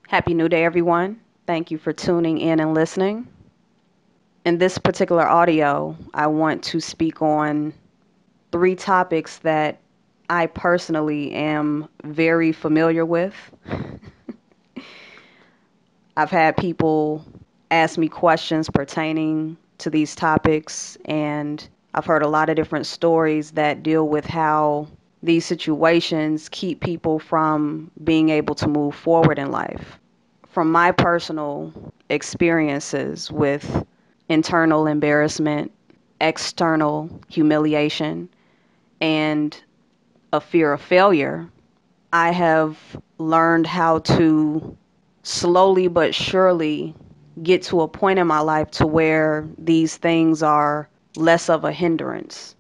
Happy New Day, everyone. Thank you for tuning in and listening. In this particular audio, I want to speak on three topics that I personally am very familiar with. I've had people ask me questions pertaining to these topics, and I've heard a lot of different stories that deal with how these situations keep people from being able to move forward in life. From my personal experiences with internal embarrassment, external humiliation, and a fear of failure, I have learned how to slowly but surely get to a point in my life to where these things are less of a hindrance.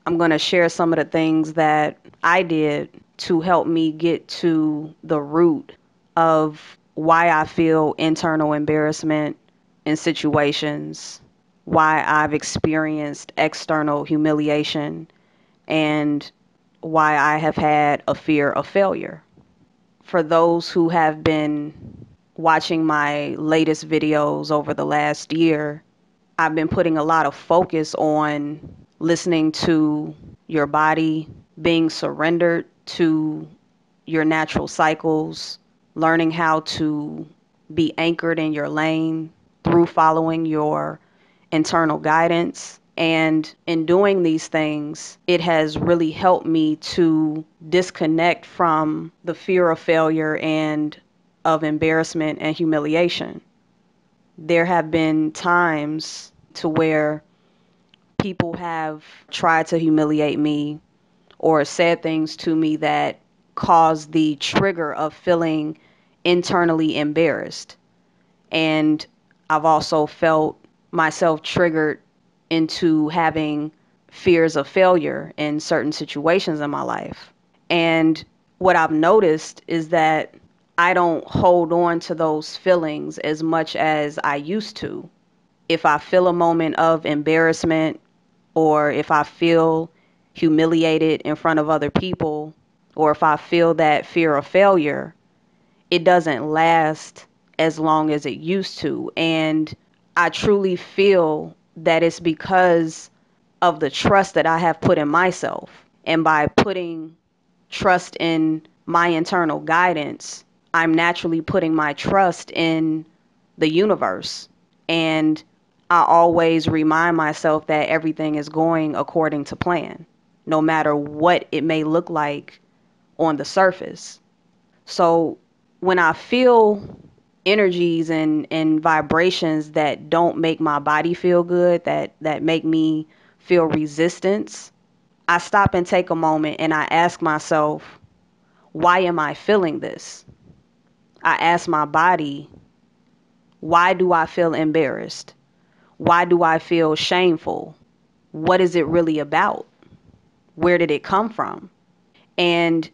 I'm going to share some of the things that I did to help me get to the root of why I feel internal embarrassment in situations, why I've experienced external humiliation, and why I have had a fear of failure. For those who have been watching my latest videos over the last year, I've been putting a lot of focus on listening to your body, being surrendered to your natural cycles, learning how to be anchored in your lane through following your internal guidance. And in doing these things, it has really helped me to disconnect from the fear of failure and of embarrassment and humiliation. There have been times to where people have tried to humiliate me or said things to me that caused the trigger of feeling internally embarrassed. And I've also felt myself triggered into having fears of failure in certain situations in my life. And what I've noticed is that I don't hold on to those feelings as much as I used to. If I feel a moment of embarrassment or if I feel humiliated in front of other people, or if I feel that fear of failure, it doesn't last as long as it used to. And I truly feel that it's because of the trust that I have put in myself. And by putting trust in my internal guidance, I'm naturally putting my trust in the universe. And I always remind myself that everything is going according to plan, no matter what it may look like on the surface. So when I feel energies and vibrations that don't make my body feel good, that make me feel resistance, I stop and take a moment and I ask myself, why am I feeling this? I ask my body, why do I feel embarrassed? Why do I feel shameful? What is it really about? Where did it come from? And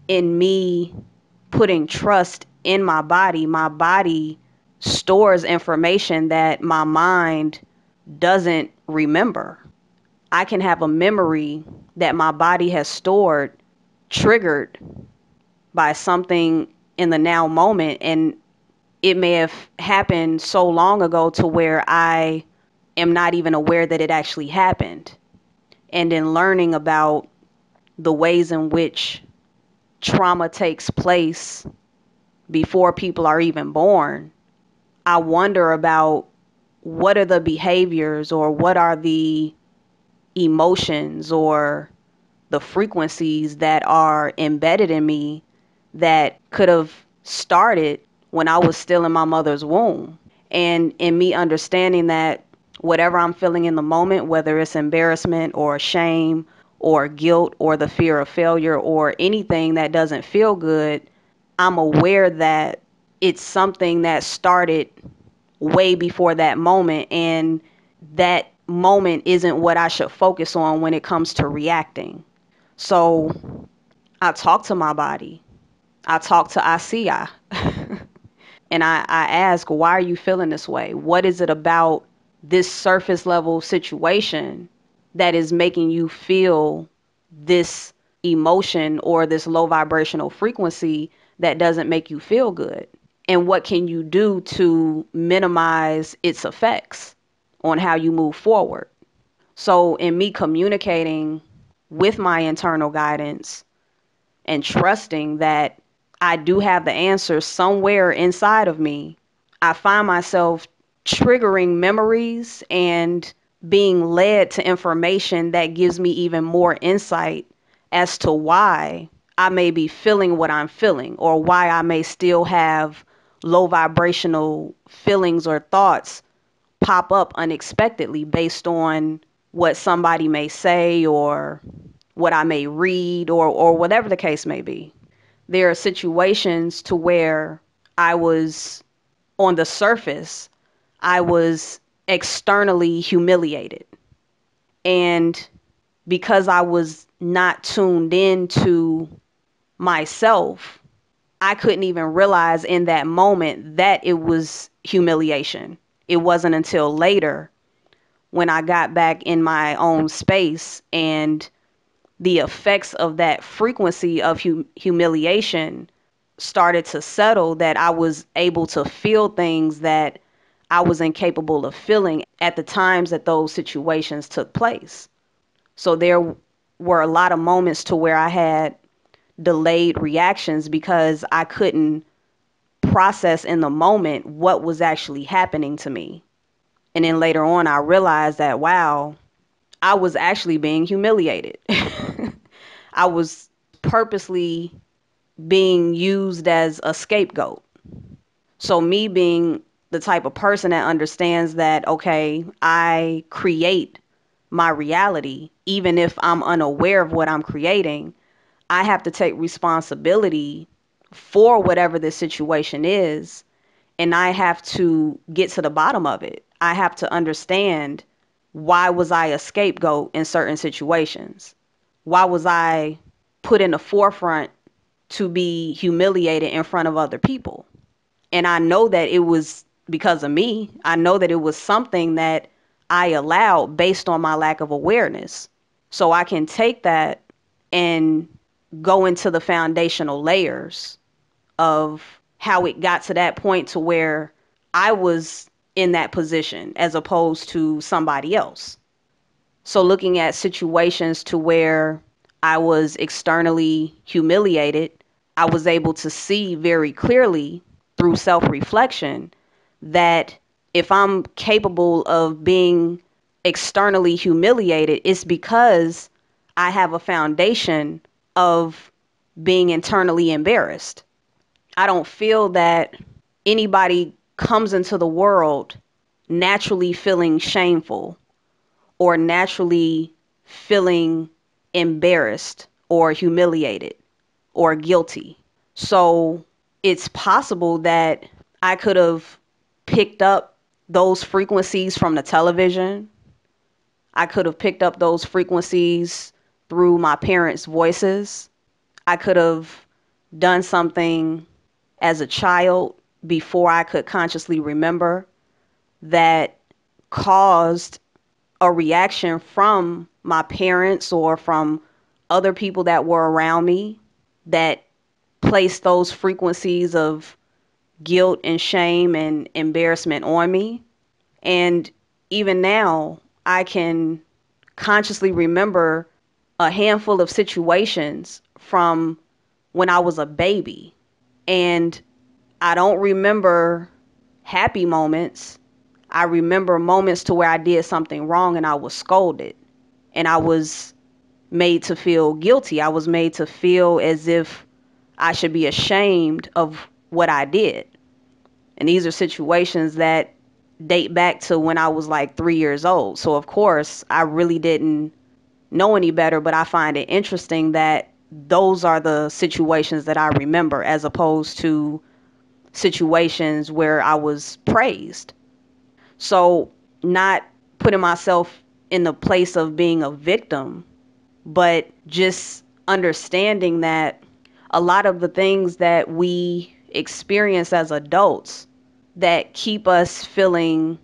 in me putting trust in my body stores information that my mind doesn't remember. I can have a memory that my body has stored, triggered by something in the now moment, and it may have happened so long ago to where I am not even aware that it actually happened. And in learning about the ways in which trauma takes place before people are even born, I wonder about what are the behaviors or what are the emotions or the frequencies that are embedded in me that could have started when I was still in my mother's womb. And in me understanding that whatever I'm feeling in the moment, whether it's embarrassment or shame or guilt or the fear of failure or anything that doesn't feel good, I'm aware that it's something that started way before that moment, and that moment isn't what I should focus on when it comes to reacting. So I talk to my body. I talk to Asiya. And I ask, why are you feeling this way? What is it about this surface level situation that is making you feel this emotion or this low vibrational frequency that doesn't make you feel good? and what can you do to minimize its effects on how you move forward. So in me communicating with my internal guidance and trusting that I do have the answer somewhere inside of me, I find myself triggering memories and being led to information that gives me even more insight as to why I may be feeling what I'm feeling, or why I may still have low vibrational feelings or thoughts pop up unexpectedly based on what somebody may say or what I may read, or whatever the case may be. There are situations to where I was, on the surface, I was externally humiliated. And because I was not tuned into myself, I couldn't even realize in that moment that it was humiliation. It wasn't until later, when I got back in my own space and the effects of that frequency of humiliation started to settle, that I was able to feel things that I was incapable of feeling at the times that those situations took place. So there were a lot of moments to where I had delayed reactions because I couldn't process in the moment what was actually happening to me. And then later on, I realized that, wow, I was actually being humiliated. I was purposely being used as a scapegoat. So me being the type of person that understands that, okay, I create my reality, even if I'm unaware of what I'm creating, I have to take responsibility for whatever the situation is. And I have to get to the bottom of it. I have to understand, why was I a scapegoat in certain situations? Why was I put in the forefront to be humiliated in front of other people? And I know that it was because of me. I know that it was something that I allowed based on my lack of awareness. So I can take that and go into the foundational layers of how it got to that point to where I was in that position as opposed to somebody else. So looking at situations to where I was externally humiliated, I was able to see very clearly through self-reflection that if I'm capable of being externally humiliated, it's because I have a foundation of being internally embarrassed. I don't feel that anybody comes into the world naturally feeling shameful or naturally feeling embarrassed or humiliated or guilty. So it's possible that I could have picked up those frequencies from the television. I could have picked up those frequencies through my parents' voices. I could have done something as a child before I could consciously remember that caused a reaction from my parents or from other people that were around me that placed those frequencies of guilt and shame and embarrassment on me. And even now, I can consciously remember a handful of situations from when I was a baby. And I don't remember happy moments. I remember moments to where I did something wrong and I was scolded and I was made to feel guilty. I was made to feel as if I should be ashamed of what I did. And these are situations that date back to when I was like 3 years old. So of course, I really didn't know any better, but I find it interesting that those are the situations that I remember as opposed to situations where I was praised. So not putting myself in the place of being a victim, but just understanding that a lot of the things that we experience as adults that keep us feeling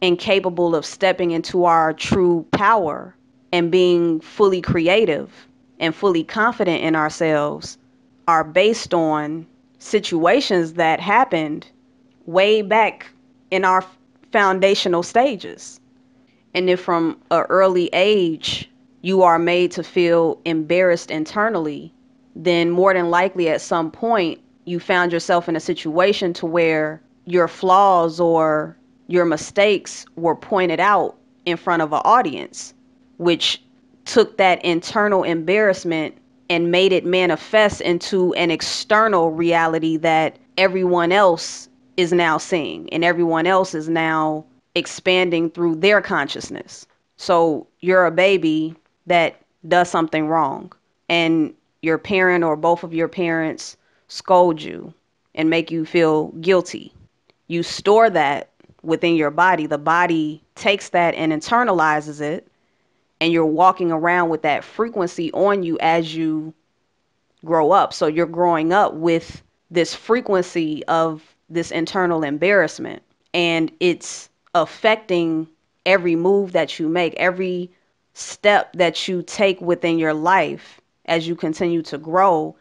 incapable of stepping into our true power and being fully creative and fully confident in ourselves are based on situations that happened way back in our foundational stages. And if from an early age you are made to feel embarrassed internally, then more than likely at some point you found yourself in a situation to where your flaws or your mistakes were pointed out in front of an audience, which took that internal embarrassment and made it manifest into an external reality that everyone else is now seeing and everyone else is now expanding through their consciousness. So you're a baby that does something wrong, and your parent or both of your parents scold you and make you feel guilty. You store that within your body. The body takes that and internalizes it, and you're walking around with that frequency on you as you grow up. So you're growing up with this frequency of this internal embarrassment, and it's affecting every move that you make, every step that you take within your life as you continue to grow.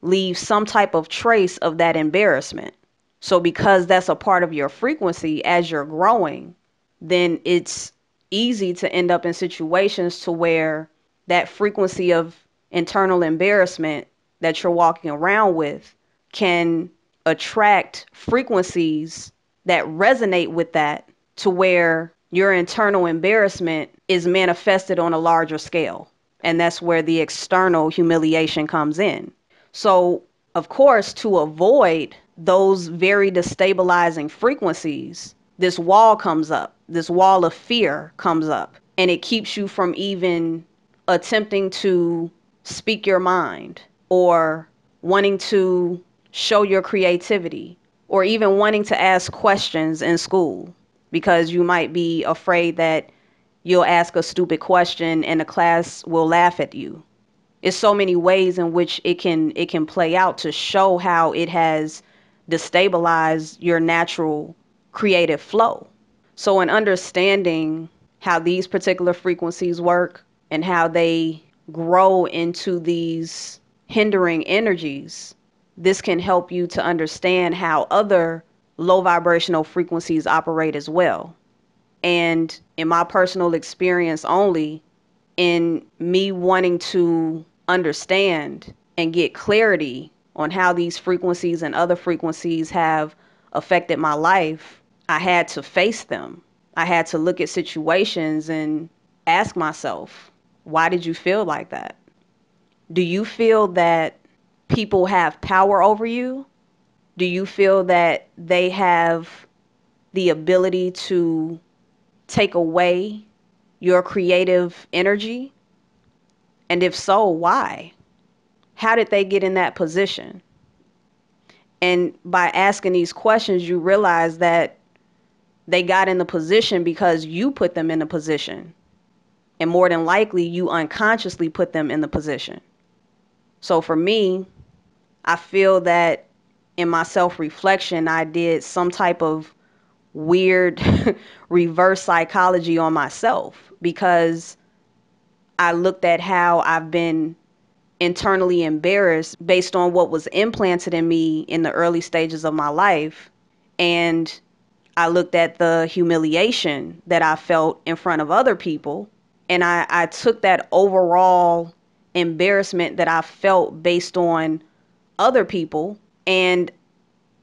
Leave some type of trace of that embarrassment. So because that's a part of your frequency as you're growing, then it's easy to end up in situations to where that frequency of internal embarrassment that you're walking around with can attract frequencies that resonate with that, to where your internal embarrassment is manifested on a larger scale. And that's where the external humiliation comes in. So, of course, to avoid those very destabilizing frequencies, this wall comes up. This wall of fear comes up, and it keeps you from even attempting to speak your mind, or wanting to show your creativity, or even wanting to ask questions in school, because you might be afraid that you'll ask a stupid question and the class will laugh at you. It's so many ways in which it can play out to show how it has destabilized your natural creative flow. So in understanding how these particular frequencies work and how they grow into these hindering energies, this can help you to understand how other low vibrational frequencies operate as well. And in my personal experience only, in me wanting to understand and get clarity on how these frequencies and other frequencies have affected my life, I had to face them. I had to look at situations and ask myself, why did you feel like that? Do you feel that people have power over you? Do you feel that they have the ability to take away your creative energy? And if so, why? How did they get in that position? And by asking these questions, you realize that they got in the position because you put them in the position. And more than likely, you unconsciously put them in the position. So for me, I feel that in my self-reflection, I did some type of weird reverse psychology on myself, because I looked at how I've been internally embarrassed based on what was implanted in me in the early stages of my life. And I looked at the humiliation that I felt in front of other people. And I took that overall embarrassment that I felt based on other people, and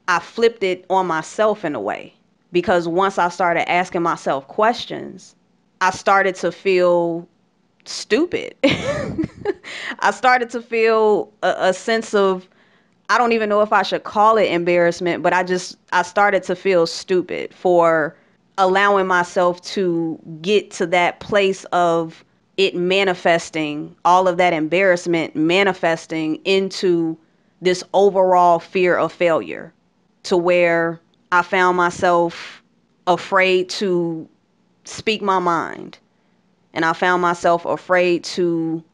I flipped it on myself in a way. Because once I started asking myself questions, I started to feel stupid. I started to feel a sense of, I don't even know if I should call it embarrassment, but I started to feel stupid for allowing myself to get to that place of it manifesting, all of that embarrassment manifesting into this overall fear of failure, to where I found myself afraid to speak my mind. And I found myself afraid to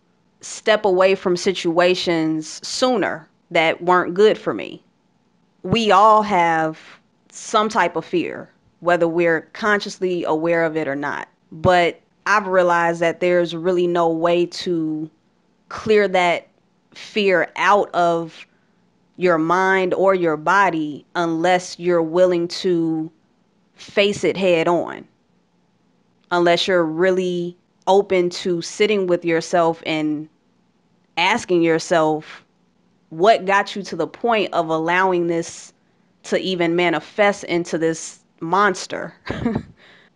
step away from situations sooner that weren't good for me. We all have some type of fear, whether we're consciously aware of it or not. But I've realized that there's really no way to clear that fear out of your mind or your body unless you're willing to face it head on, unless you're really open to sitting with yourself and asking yourself what got you to the point of allowing this to even manifest into this monster.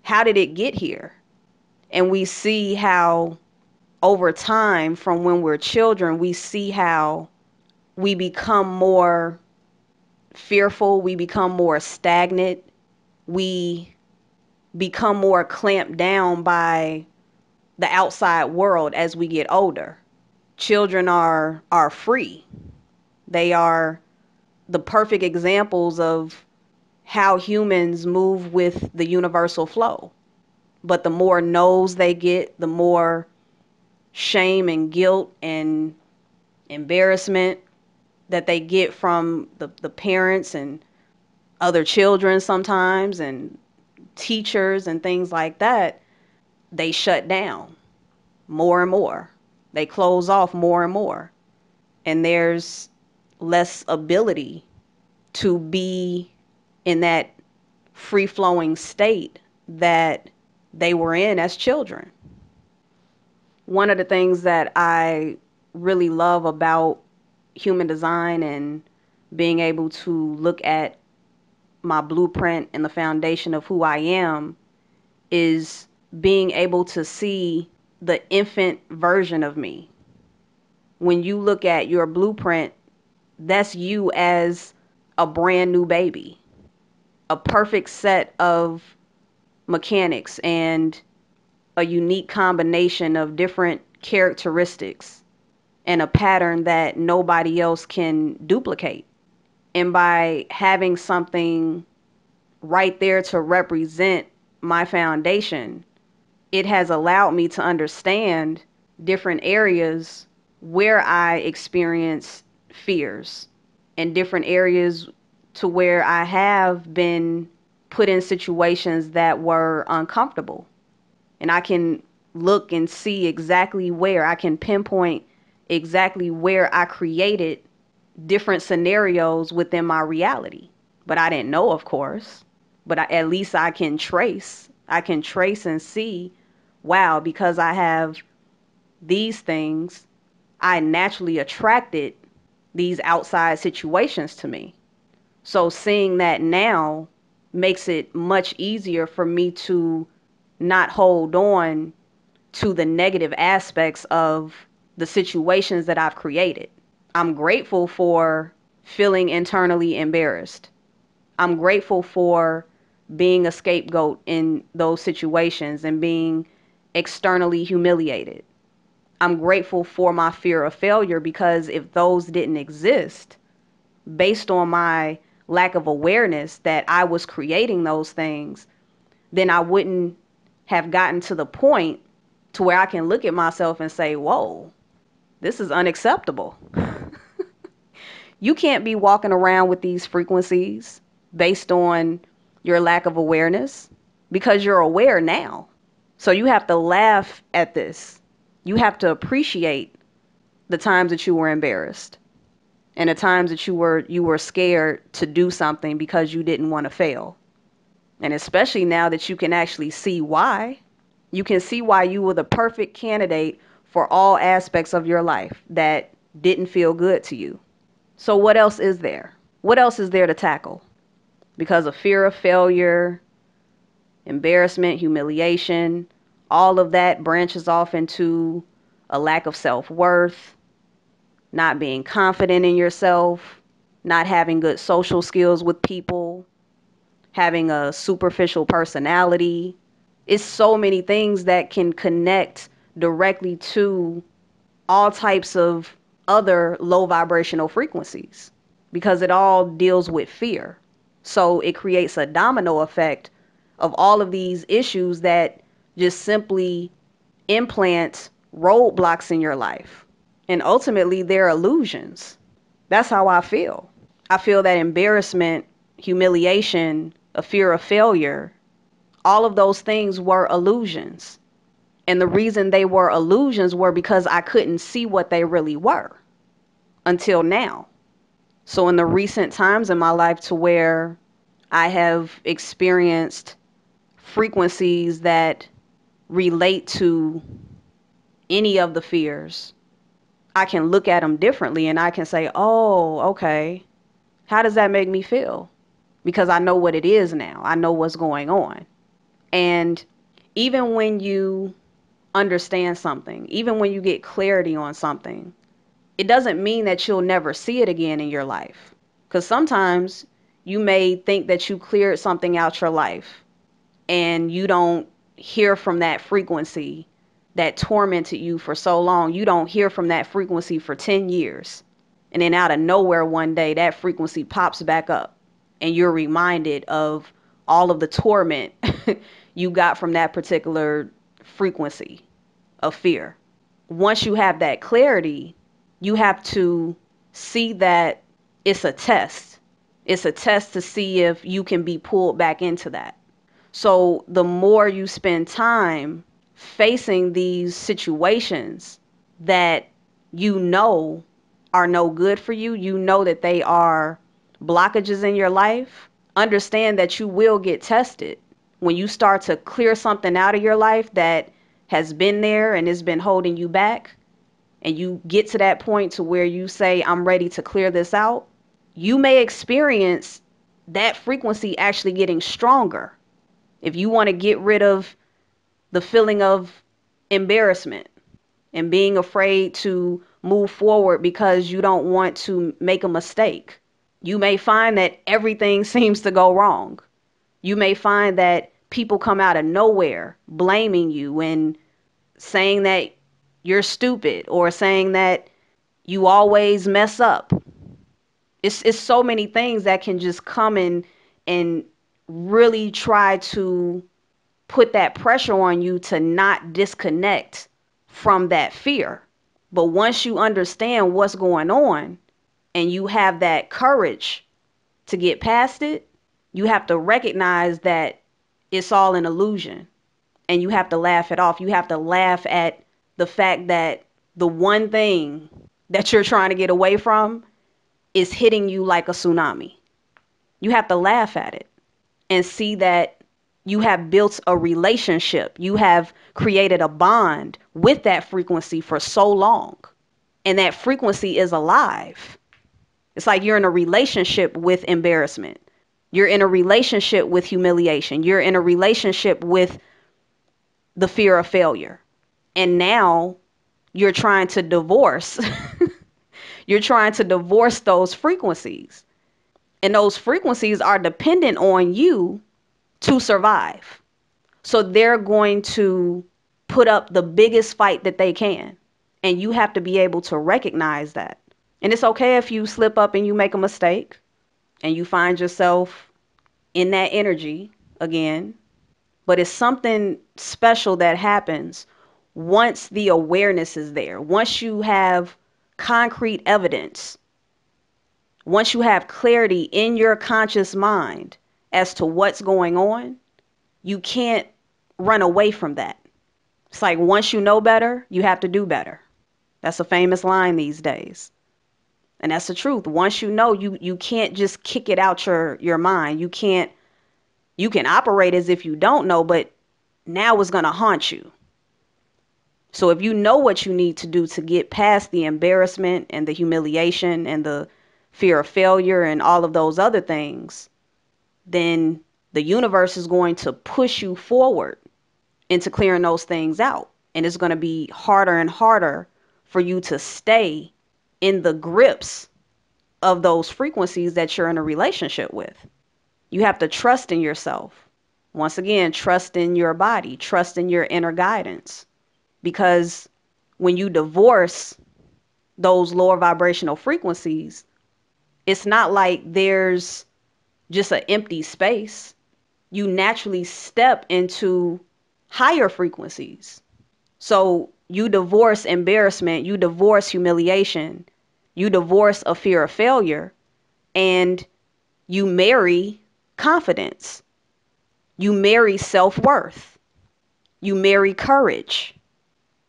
How did it get here? And we see how over time, from when we're children, we see how we become more fearful, we become more stagnant, we become more clamped down by the outside world as we get older. Children are free. They are the perfect examples of how humans move with the universal flow. But the more no's they get, the more shame and guilt and embarrassment that they get from the parents and other children sometimes and teachers and things like that, they shut down more and more. They close off more and more. And there's less ability to be in that free flowing state that they were in as children. One of the things that I really love about human design and being able to look at my blueprint and the foundation of who I am is being able to see the infant version of me. When you look at your blueprint, that's you as a brand new baby, a perfect set of mechanics and a unique combination of different characteristics and a pattern that nobody else can duplicate. And by having something right there to represent my foundation, it has allowed me to understand different areas where I experience fears and different areas to where I have been put in situations that were uncomfortable. And I can look and see exactly where I can pinpoint exactly where I created different scenarios within my reality. But I didn't know, of course. But at least I can trace. I can trace and see, wow, because I have these things, I naturally attracted these outside situations to me. So seeing that now makes it much easier for me to not hold on to the negative aspects of the situations that I've created. I'm grateful for feeling internally embarrassed. I'm grateful for being a scapegoat in those situations and being externally humiliated. I'm grateful for my fear of failure because if those didn't exist, based on my lack of awareness that I was creating those things, then I wouldn't have gotten to the point to where I can look at myself and say, whoa, this is unacceptable. You can't be walking around with these frequencies based on your lack of awareness because you're aware now. So you have to laugh at this. You have to appreciate the times that you were embarrassed and the times that you were scared to do something because you didn't want to fail. And especially now that you can actually see why. You can see why you were the perfect candidate for all aspects of your life that didn't feel good to you. So what else is there? What else is there to tackle? Because of fear of failure, embarrassment, humiliation, all of that branches off into a lack of self-worth, not being confident in yourself, not having good social skills with people, having a superficial personality. It's so many things that can connect directly to all types of other low vibrational frequencies because it all deals with fear. So it creates a domino effect of all of these issues that just simply implant roadblocks in your life. And ultimately, they're illusions. That's how I feel. I feel that embarrassment, humiliation, a fear of failure, all of those things were illusions. And the reason they were illusions were because I couldn't see what they really were until now. So in the recent times in my life to where I have experienced frequencies that relate to any of the fears, I can look at them differently and I can say, oh, okay, how does that make me feel? Because I know what it is now. I know what's going on. And even when you understand something, even when you get clarity on something, it doesn't mean that you'll never see it again in your life. Because sometimes you may think that you cleared something out your life and you don't hear from that frequency that tormented you for so long. You don't hear from that frequency for 10 years. And then out of nowhere one day, that frequency pops back up and you're reminded of all of the torment you got from that particular frequency of fear. Once you have that clarity, you have to see that it's a test. It's a test to see if you can be pulled back into that. So the more you spend time facing these situations that you know are no good for you, you know that they are blockages in your life, understand that you will get tested. When you start to clear something out of your life that has been there and has been holding you back, and you get to that point to where you say, I'm ready to clear this out, you may experience that frequency actually getting stronger. If you want to get rid of the feeling of embarrassment and being afraid to move forward because you don't want to make a mistake, you may find that everything seems to go wrong. You may find that people come out of nowhere blaming you and saying that you're stupid or saying that you always mess up. It's so many things that can just come in and really try to put that pressure on you to not disconnect from that fear. But once you understand what's going on and you have that courage to get past it, you have to recognize that it's all an illusion and you have to laugh it off. You have to laugh at the fact that the one thing that you're trying to get away from is hitting you like a tsunami. You have to laugh at it and see that you have built a relationship. You have created a bond with that frequency for so long. And that frequency is alive. It's like you're in a relationship with embarrassment. You're in a relationship with humiliation. You're in a relationship with the fear of failure. And now you're trying to divorce. You're trying to divorce those frequencies. And those frequencies are dependent on you to survive. So they're going to put up the biggest fight that they can. And you have to be able to recognize that. And it's okay if you slip up and you make a mistake and you find yourself in that energy again. But it's something special that happens once the awareness is there. Once you have concrete evidence, once you have clarity in your conscious mind as to what's going on, you can't run away from that. It's like once you know better, you have to do better. That's a famous line these days. And that's the truth. Once you know, you can't just kick it out your mind. You can operate as if you don't know, but now it's going to haunt you. So if you know what you need to do to get past the embarrassment and the humiliation and the fear of failure and all of those other things, then the universe is going to push you forward into clearing those things out. And it's going to be harder and harder for you to stay in the grips of those frequencies that you're in a relationship with. You have to trust in yourself. Once again, trust in your body, trust in your inner guidance. Because when you divorce those lower vibrational frequencies, it's not like there's just an empty space. You naturally step into higher frequencies. So you divorce embarrassment, you divorce humiliation, you divorce a fear of failure, and you marry confidence. You marry self-worth. You marry courage.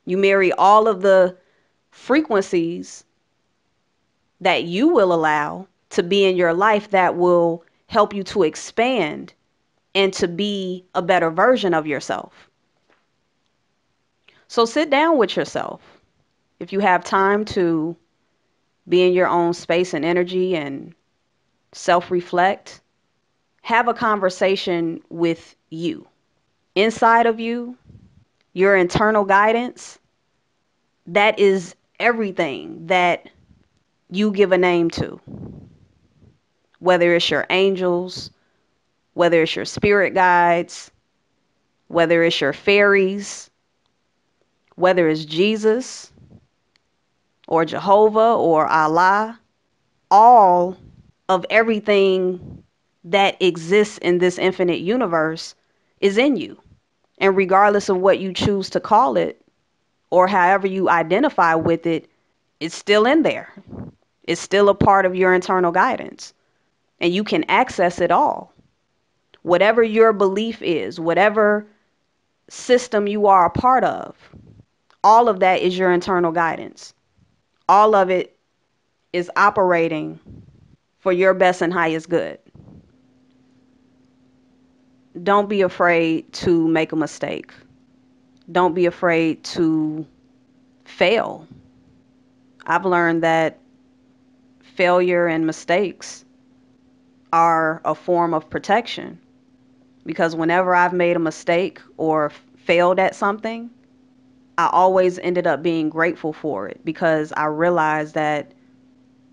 You marry all of the frequencies that you will allow to be in your life that will help you to expand and to be a better version of yourself. So sit down with yourself. If you have time to be in your own space and energy and self-reflect, have a conversation with you. Inside of you, your internal guidance, that is everything that you give a name to. Whether it's your angels, whether it's your spirit guides, whether it's your fairies, whether it's Jesus or Jehovah or Allah, all of everything that exists in this infinite universe is in you. And regardless of what you choose to call it or however you identify with it, it's still in there. It's still a part of your internal guidance. And you can access it all. Whatever your belief is, whatever system you are a part of, all of that is your internal guidance. All of it is operating for your best and highest good. Don't be afraid to make a mistake. Don't be afraid to fail. I've learned that failure and mistakes are a form of protection, because whenever I've made a mistake or failed at something, I always ended up being grateful for it, because I realized that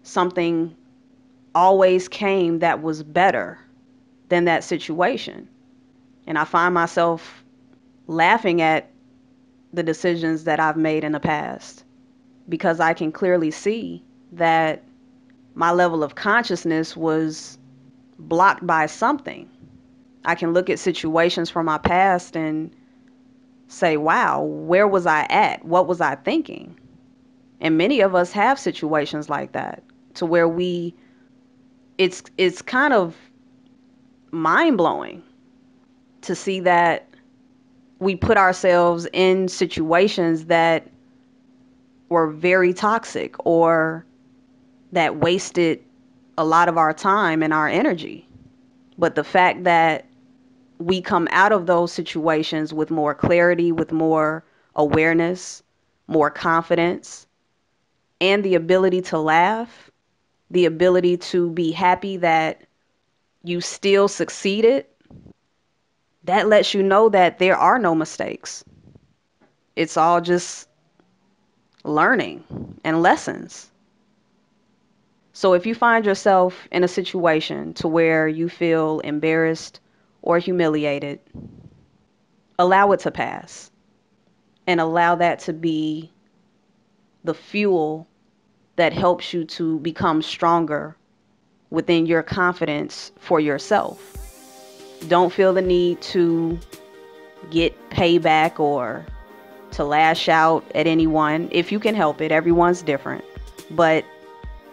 something always came that was better than that situation. And I find myself laughing at the decisions that I've made in the past, because I can clearly see that my level of consciousness was blocked by something. I can look at situations from my past and say, wow, where was I at? What was I thinking? And many of us have situations like that, to where it's kind of mind-blowing to see that we put ourselves in situations that were very toxic or that wasted a lot of our time and our energy. But the fact that we come out of those situations with more clarity, with more awareness, more confidence, and the ability to laugh, the ability to be happy that you still succeeded, that lets you know that there are no mistakes. It's all just learning and lessons. So if you find yourself in a situation to where you feel embarrassed or humiliated, allow it to pass, and allow that to be the fuel that helps you to become stronger within your confidence for yourself. Don't feel the need to get payback or to lash out at anyone if you can help it. Everyone's different. But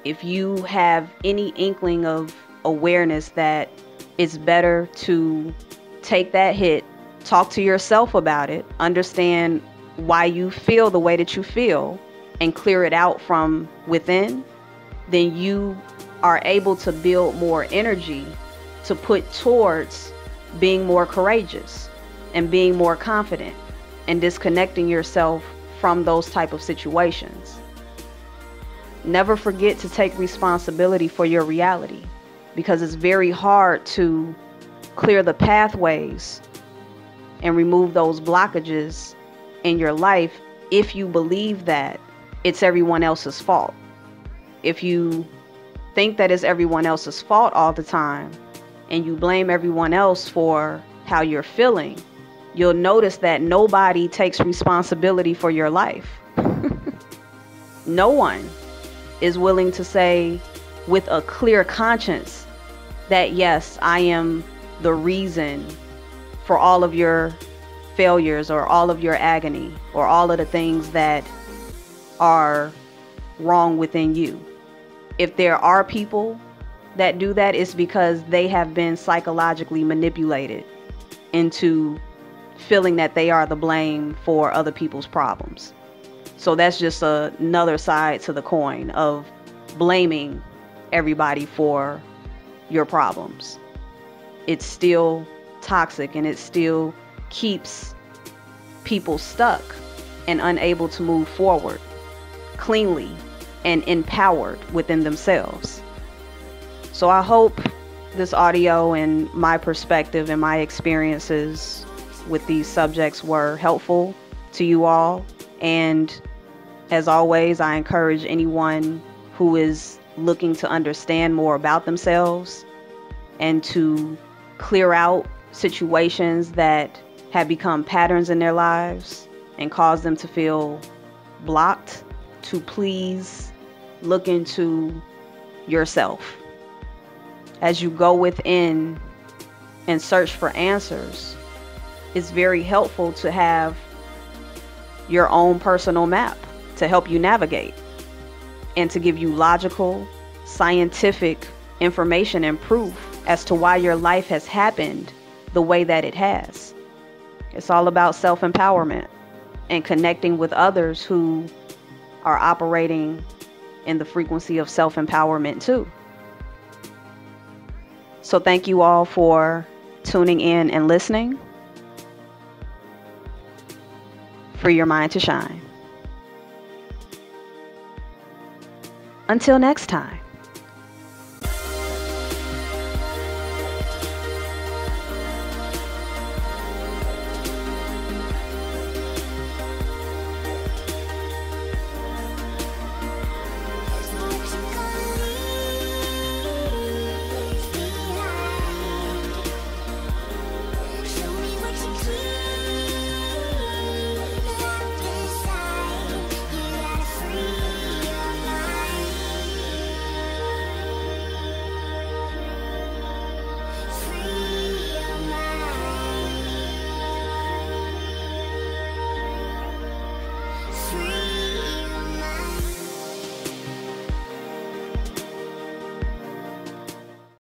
if you have any inkling of awareness that it's better to take that hit, talk to yourself about it, understand why you feel the way that you feel, and clear it out from within, then you are able to build more energy to put towards being more courageous and being more confident and disconnecting yourself from those type of situations. Never forget to take responsibility for your reality, because it's very hard to clear the pathways and remove those blockages in your life if you believe that it's everyone else's fault. If you think that it's everyone else's fault all the time and you blame everyone else for how you're feeling, you'll notice that nobody takes responsibility for your life. No one is willing to say with a clear conscience that, yes, I am the reason for all of your failures or all of your agony or all of the things that are wrong within you. If there are people that do that, it's because they have been psychologically manipulated into feeling that they are the blame for other people's problems. So that's just another side to the coin of blaming everybody for your problems. It's still toxic, and it still keeps people stuck and unable to move forward cleanly and empowered within themselves. So I hope this audio and my perspective and my experiences with these subjects were helpful to you all. And as always, I encourage anyone who is looking to understand more about themselves and to clear out situations that have become patterns in their lives and cause them to feel blocked, to please look into yourself. As you go within and search for answers, it's very helpful to have your own personal map to help you navigate and to give you logical, scientific information and proof as to why your life has happened the way that it has. It's all about self-empowerment and connecting with others who are operating in the frequency of self-empowerment too. So thank you all for tuning in and listening. Free your mind to shine. Until next time.